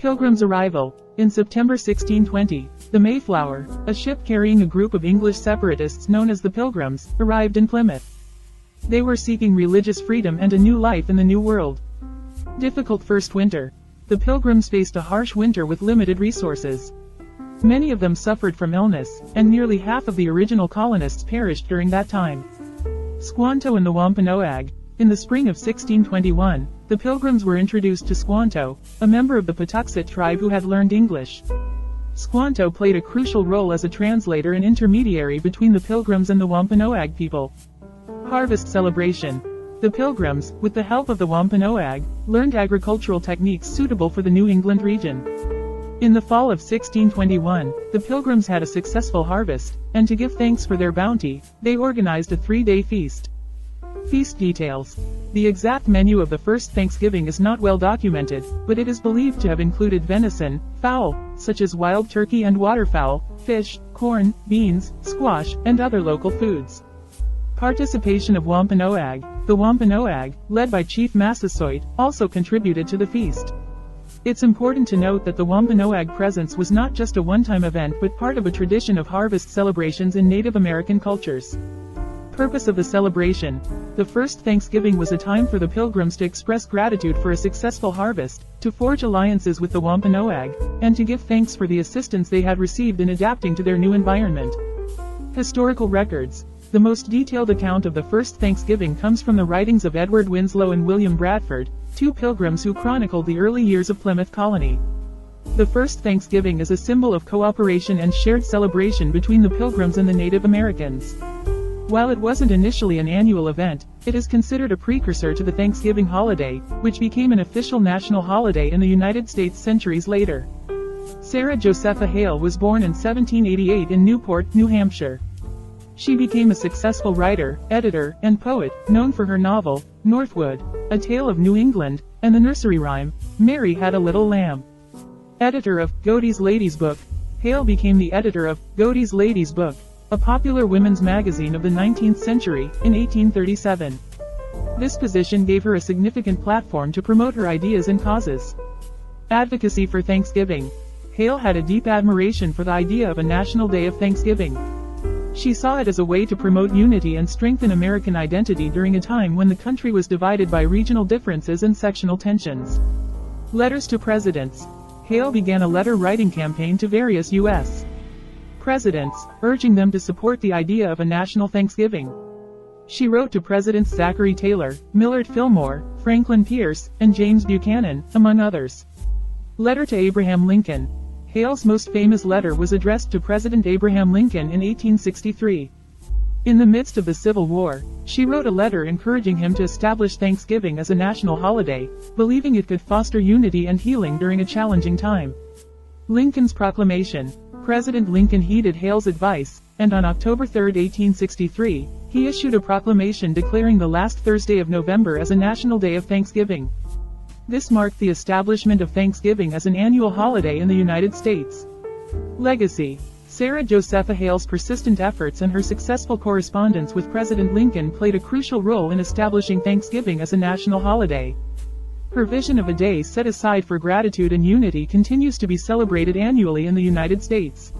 Pilgrims' arrival. In September 1620, the Mayflower, a ship carrying a group of English separatists known as the Pilgrims, arrived in Plymouth. They were seeking religious freedom and a new life in the New World. Difficult first winter. The Pilgrims faced a harsh winter with limited resources. Many of them suffered from illness, and nearly half of the original colonists perished during that time. Squanto and the Wampanoag. In the spring of 1621, the Pilgrims were introduced to Squanto, a member of the Pawtuxet tribe who had learned English. Squanto played a crucial role as a translator and intermediary between the Pilgrims and the Wampanoag people. Harvest celebration. The Pilgrims, with the help of the Wampanoag, learned agricultural techniques suitable for the New England region. In the fall of 1621, the Pilgrims had a successful harvest, and to give thanks for their bounty, they organized a 3-day feast. Feast details. The exact menu of the first Thanksgiving is not well documented, but it is believed to have included venison, fowl, such as wild turkey and waterfowl, fish, corn, beans, squash, and other local foods. Participation of Wampanoag. The Wampanoag, led by Chief Massasoit, also contributed to the feast. It's important to note that the Wampanoag presence was not just a one-time event but part of a tradition of harvest celebrations in Native American cultures. Purpose of the celebration. The first Thanksgiving was a time for the Pilgrims to express gratitude for a successful harvest, to forge alliances with the Wampanoag, and to give thanks for the assistance they had received in adapting to their new environment. Historical records. The most detailed account of the first Thanksgiving comes from the writings of Edward Winslow and William Bradford, two Pilgrims who chronicled the early years of Plymouth Colony. The first Thanksgiving is a symbol of cooperation and shared celebration between the Pilgrims and the Native Americans. While it wasn't initially an annual event, it is considered a precursor to the Thanksgiving holiday, which became an official national holiday in the United States centuries later. Sarah Josepha Hale was born in 1788 in Newport, New Hampshire. She became a successful writer, editor, and poet, known for her novel, Northwood, A Tale of New England, and the nursery rhyme, Mary Had a Little Lamb. Editor of Godey's Lady's Book. Hale became the editor of Godey's Lady's Book, a popular women's magazine of the 19th century, in 1837. This position gave her a significant platform to promote her ideas and causes. Advocacy for Thanksgiving. Hale had a deep admiration for the idea of a national day of Thanksgiving. She saw it as a way to promote unity and strengthen American identity during a time when the country was divided by regional differences and sectional tensions. Letters to presidents. Hale began a letter-writing campaign to various U.S. presidents, urging them to support the idea of a national Thanksgiving. She wrote to Presidents Zachary Taylor, Millard Fillmore, Franklin Pierce, and James Buchanan, among others. Letter to Abraham Lincoln. Hale's most famous letter was addressed to President Abraham Lincoln in 1863. In the midst of the Civil War, she wrote a letter encouraging him to establish Thanksgiving as a national holiday, believing it could foster unity and healing during a challenging time. Lincoln's proclamation. President Lincoln heeded Hale's advice, and on October 3, 1863, he issued a proclamation declaring the last Thursday of November as a national day of Thanksgiving. This marked the establishment of Thanksgiving as an annual holiday in the United States. Legacy. Sarah Josepha Hale's persistent efforts and her successful correspondence with President Lincoln played a crucial role in establishing Thanksgiving as a national holiday. Her vision of a day set aside for gratitude and unity continues to be celebrated annually in the United States.